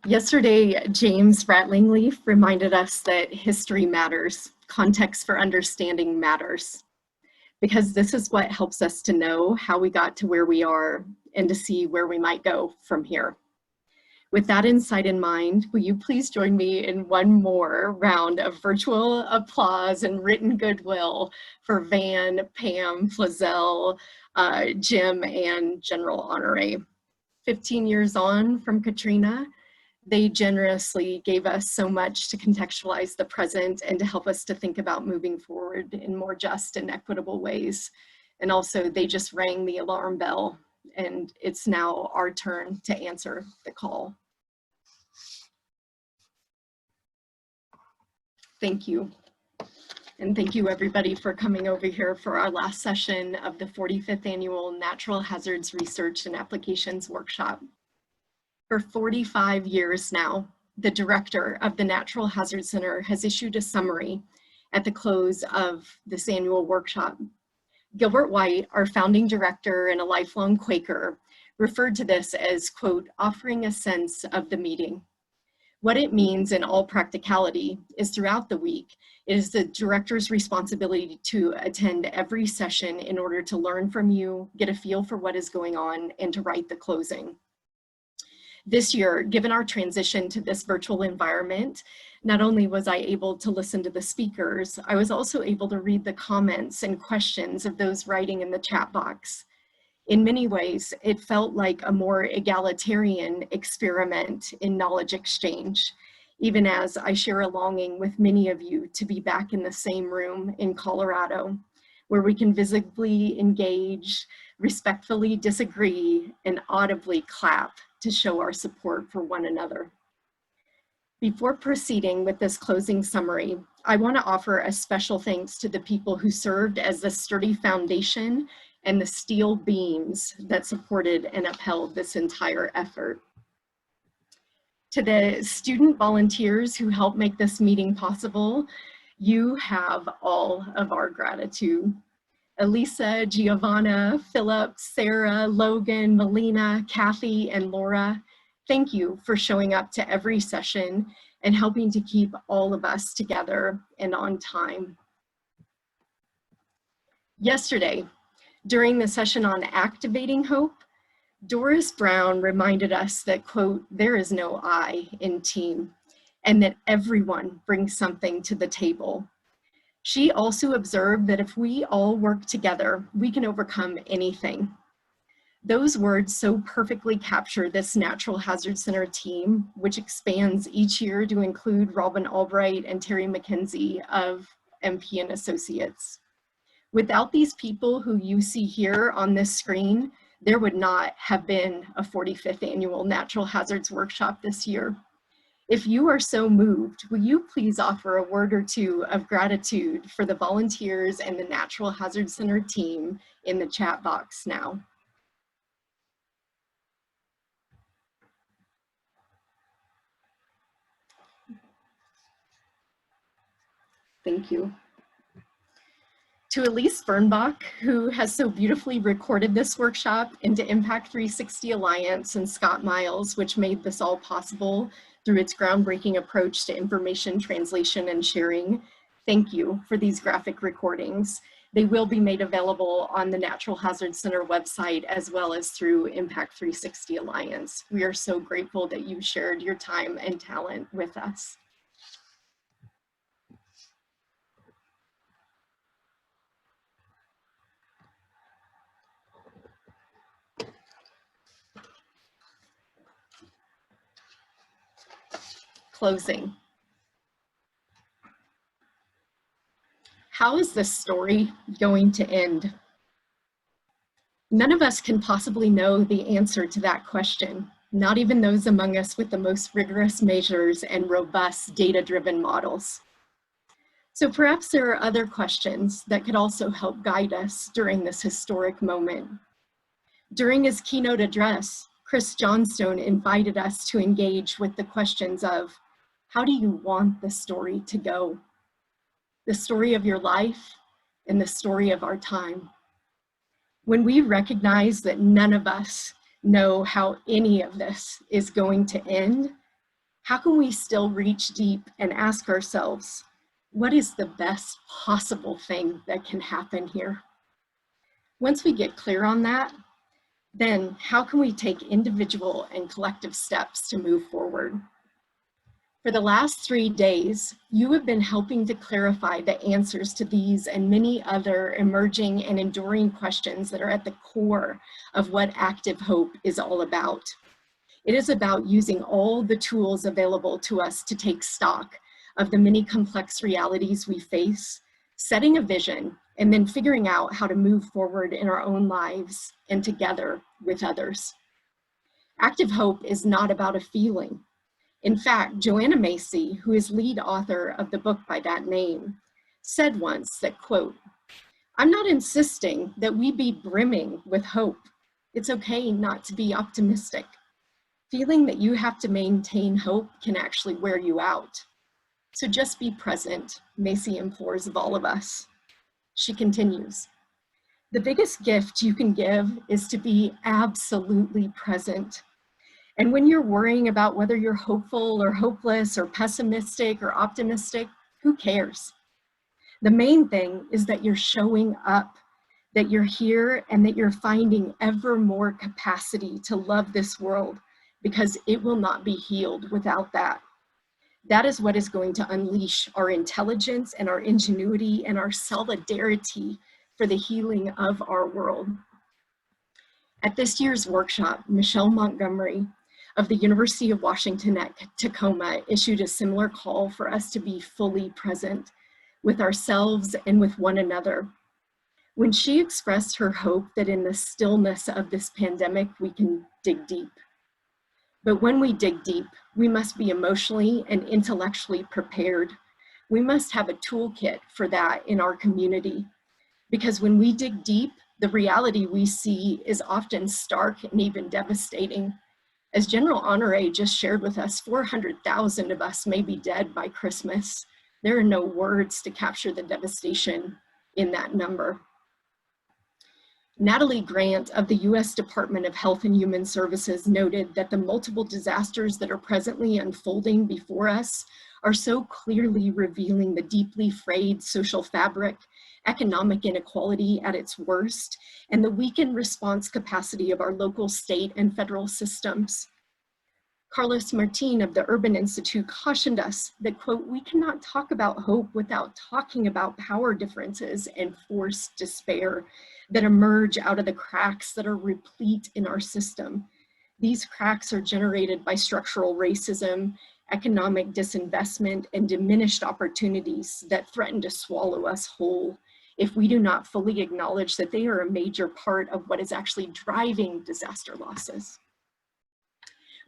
Yesterday, James Rattlingleaf reminded us that history matters, context for understanding matters, because this is what helps us to know how we got to where we are and to see where we might go from here. With that insight in mind, will you please join me in one more round of virtual applause and written goodwill for Van, Pam, Flazell, Jim, and General Honore. 15 years on from Katrina, they generously gave us so much to contextualize the present and to help us to think about moving forward in more just and equitable ways. And also they just rang the alarm bell, and it's now our turn to answer the call. Thank you. And thank you everybody for coming over here for our last session of the 45th Annual Natural Hazards Research and Applications Workshop. For 45 years now, the director of the Natural Hazards Center has issued a summary at the close of this annual workshop. Gilbert White, our founding director and a lifelong Quaker, referred to this as, quote, offering a sense of the meeting. What it means in all practicality is throughout the week, it is the director's responsibility to attend every session in order to learn from you, get a feel for what is going on, and to write the closing. This year, given our transition to this virtual environment, not only was I able to listen to the speakers, I was also able to read the comments and questions of those writing in the chat box. In many ways, it felt like a more egalitarian experiment in knowledge exchange, even as I share a longing with many of you to be back in the same room in Colorado, where we can visibly engage, respectfully disagree, and audibly clap to show our support for one another. Before proceeding with this closing summary, I want to offer a special thanks to the people who served as the sturdy foundation and the steel beams that supported and upheld this entire effort. To the student volunteers who helped make this meeting possible, you have all of our gratitude. Elisa, Giovanna, Philip, Sarah, Logan, Melina, Kathy, and Laura, thank you for showing up to every session and helping to keep all of us together and on time. Yesterday, during the session on activating hope, Doris Brown reminded us that, quote, there is no I in team, and that everyone brings something to the table. She also observed that if we all work together, we can overcome anything. Those words so perfectly capture this Natural Hazards Center team, which expands each year to include Robin Albright and Terry McKenzie of MP and Associates. Without these people who you see here on this screen, there would not have been a 45th Annual Natural Hazards Workshop this year. If you are so moved, will you please offer a word or two of gratitude for the volunteers and the Natural Hazards Center team in the chat box now? Thank you. To Elise Bernbach, who has so beautifully recorded this workshop, and to Impact 360 Alliance and Scott Miles, which made this all possible through its groundbreaking approach to information translation and sharing. Thank you for these graphic recordings. They will be made available on the Natural Hazards Center website as well as through Impact 360 Alliance. We are so grateful that you shared your time and talent with us. Closing. How is this story going to end? None of us can possibly know the answer to that question, not even those among us with the most rigorous measures and robust data-driven models. So perhaps there are other questions that could also help guide us during this historic moment. During his keynote address, Chris Johnstone invited us to engage with the questions of, how do you want the story to go? The story of your life and the story of our time. When we recognize that none of us know how any of this is going to end, how can we still reach deep and ask ourselves, what is the best possible thing that can happen here? Once we get clear on that, then how can we take individual and collective steps to move forward? For the last 3 days, you have been helping to clarify the answers to these and many other emerging and enduring questions that are at the core of what Active Hope is all about. It is about using all the tools available to us to take stock of the many complex realities we face, setting a vision, and then figuring out how to move forward in our own lives and together with others. Active Hope is not about a feeling. In fact, Joanna Macy, who is lead author of the book by that name, said once that, quote, "I'm not insisting that we be brimming with hope. It's okay not to be optimistic. Feeling that you have to maintain hope can actually wear you out. So just be present," Macy implores of all of us. She continues, "The biggest gift you can give is to be absolutely present. And when you're worrying about whether you're hopeful or hopeless or pessimistic or optimistic, who cares? The main thing is that you're showing up, that you're here, and that you're finding ever more capacity to love this world, because it will not be healed without that. That is what is going to unleash our intelligence and our ingenuity and our solidarity for the healing of our world." At this year's workshop, Michelle Montgomery of the University of Washington at Tacoma issued a similar call for us to be fully present with ourselves and with one another. When she expressed her hope that in the stillness of this pandemic, we can dig deep. But when we dig deep, we must be emotionally and intellectually prepared. We must have a toolkit for that in our community, because when we dig deep, the reality we see is often stark and even devastating. As General Honoré just shared with us, 400,000 of us may be dead by Christmas. There are no words to capture the devastation in that number. Natalie Grant of the U.S. Department of Health and Human Services noted that the multiple disasters that are presently unfolding before us are so clearly revealing the deeply frayed social fabric, economic inequality at its worst, and the weakened response capacity of our local, state, and federal systems. Carlos Martin of the Urban Institute cautioned us that, quote, "We cannot talk about hope without talking about power differences and forced despair that emerge out of the cracks that are replete in our system. These cracks are generated by structural racism, economic disinvestment, and diminished opportunities that threaten to swallow us whole if we do not fully acknowledge that they are a major part of what is actually driving disaster losses."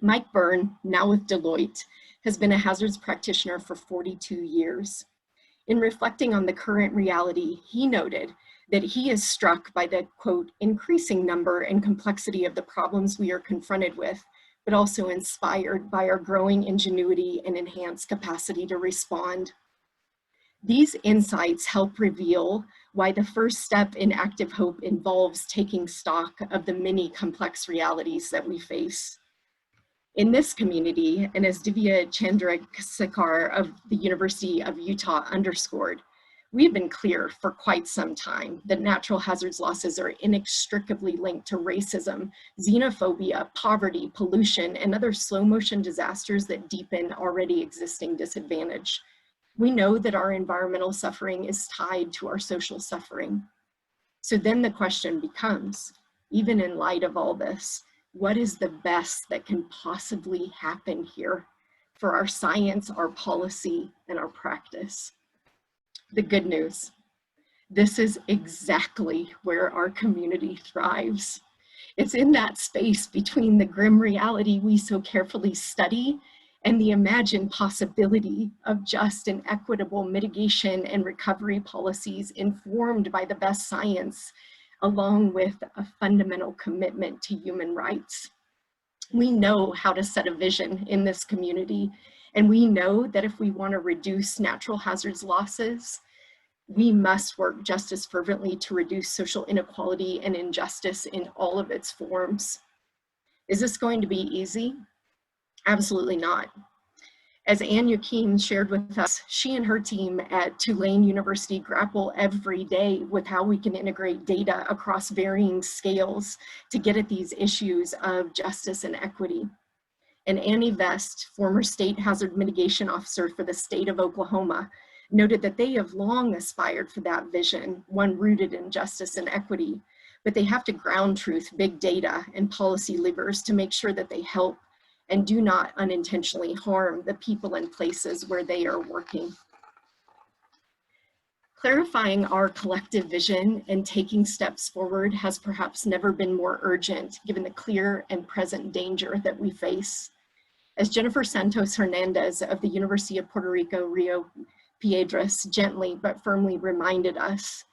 Mike Byrne, now with Deloitte, has been a hazards practitioner for 42 years. In reflecting on the current reality, he noted that he is struck by the, quote, "increasing number and complexity of the problems we are confronted with, but also inspired by our growing ingenuity and enhanced capacity to respond." These insights help reveal why the first step in Active Hope involves taking stock of the many complex realities that we face. In this community, and as Divya Chandrasekhar of the University of Utah underscored, we've been clear for quite some time that natural hazards losses are inextricably linked to racism, xenophobia, poverty, pollution, and other slow motion disasters that deepen already existing disadvantage. We know that our environmental suffering is tied to our social suffering. So then the question becomes, even in light of all this, what is the best that can possibly happen here for our science, our policy, and our practice? The good news, this is exactly where our community thrives. It's in that space between the grim reality we so carefully study and the imagined possibility of just and equitable mitigation and recovery policies informed by the best science, along with a fundamental commitment to human rights. We know how to set a vision in this community, and we know that if we want to reduce natural hazards losses, we must work just as fervently to reduce social inequality and injustice in all of its forms. Is this going to be easy? Absolutely not. As Ann Yakin shared with us, she and her team at Tulane University grapple every day with how we can integrate data across varying scales to get at these issues of justice and equity. And Annie Vest, former state hazard mitigation officer for the state of Oklahoma, noted that they have long aspired for that vision, one rooted in justice and equity, but they have to ground truth big data and policy levers to make sure that they help and do not unintentionally harm the people and places where they are working. Clarifying our collective vision and taking steps forward has perhaps never been more urgent, given the clear and present danger that we face. As Jennifer Santos Hernandez of the University of Puerto Rico, Rio Piedras, gently but firmly reminded us,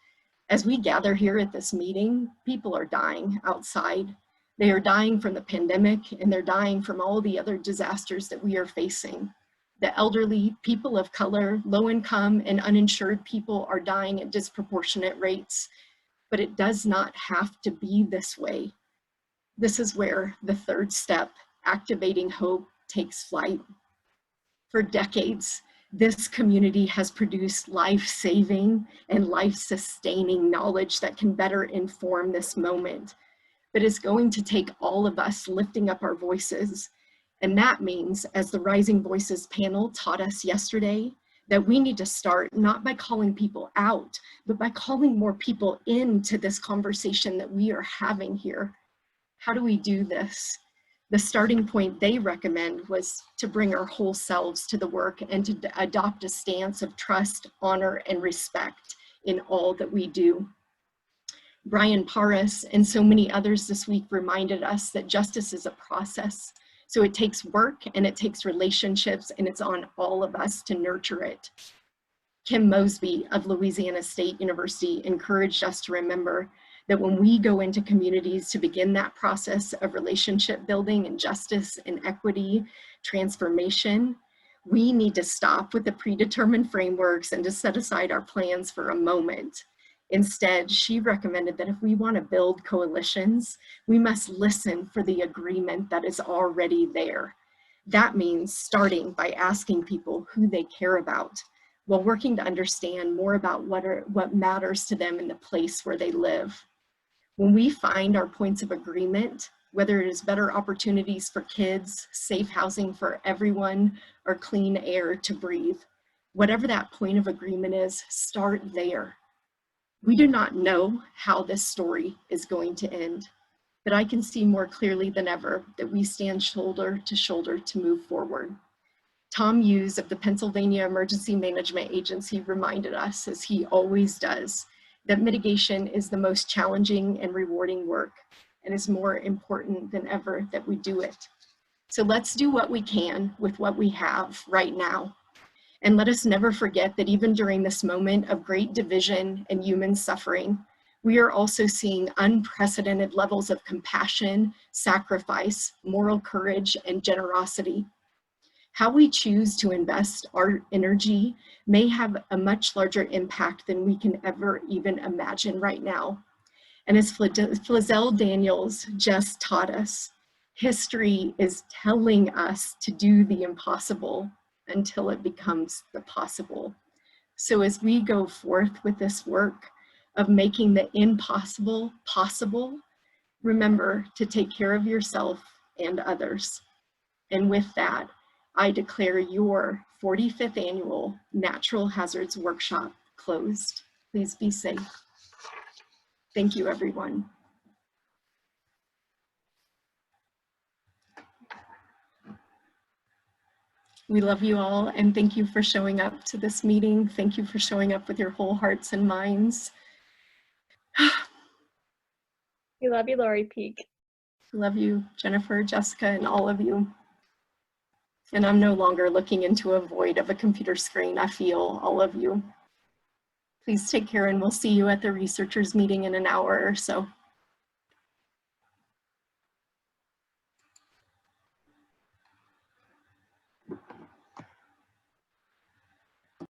as we gather here at this meeting, people are dying outside. They are dying from the pandemic, and they're dying from all the other disasters that we are facing. The elderly, people of color, low income, and uninsured people are dying at disproportionate rates, but it does not have to be this way. This is where the third step, activating hope, takes flight. For decades, this community has produced life-saving and life-sustaining knowledge that can better inform this moment. But it's going to take all of us lifting up our voices. And that means, as the Rising Voices panel taught us yesterday, that we need to start not by calling people out, but by calling more people into this conversation that we are having here. How do we do this? The starting point they recommend was to bring our whole selves to the work and to adopt a stance of trust, honor, and respect in all that we do. Brian Paris and so many others this week reminded us that justice is a process. So it takes work and it takes relationships, and it's on all of us to nurture it. Kim Mosby of Louisiana State University encouraged us to remember that when we go into communities to begin that process of relationship building and justice and equity transformation, we need to stop with the predetermined frameworks and to set aside our plans for a moment. Instead, she recommended that if we want to build coalitions, we must listen for the agreement that is already there. That means starting by asking people who they care about, while working to understand more about what matters to them in the place where they live. When we find our points of agreement, whether it is better opportunities for kids, safe housing for everyone, or clean air to breathe, whatever that point of agreement is, start there. We do not know how this story is going to end, but I can see more clearly than ever that we stand shoulder to move forward. Tom Hughes of the Pennsylvania Emergency Management Agency reminded us, as he always does, that mitigation is the most challenging and rewarding work, and is more important than ever that we do it. So let's do what we can with what we have right now. And let us never forget that even during this moment of great division and human suffering, we are also seeing unprecedented levels of compassion, sacrifice, moral courage, and generosity. How we choose to invest our energy may have a much larger impact than we can ever even imagine right now. And as Flazell Daniels just taught us, history is telling us to do the impossible until it becomes the possible. So as we go forth with this work of making the impossible possible, remember to take care of yourself and others. And with that, I declare your 45th annual Natural Hazards Workshop closed. Please be safe. Thank you, everyone. We love you all, and thank you for showing up to this meeting. Thank you for showing up with your whole hearts and minds. We love you, Lori Peak. Love you, Jennifer, Jessica, and all of you. And I'm no longer looking into a void of a computer screen. I feel all of you. Please take care, and we'll see you at the researchers meeting in an hour or so.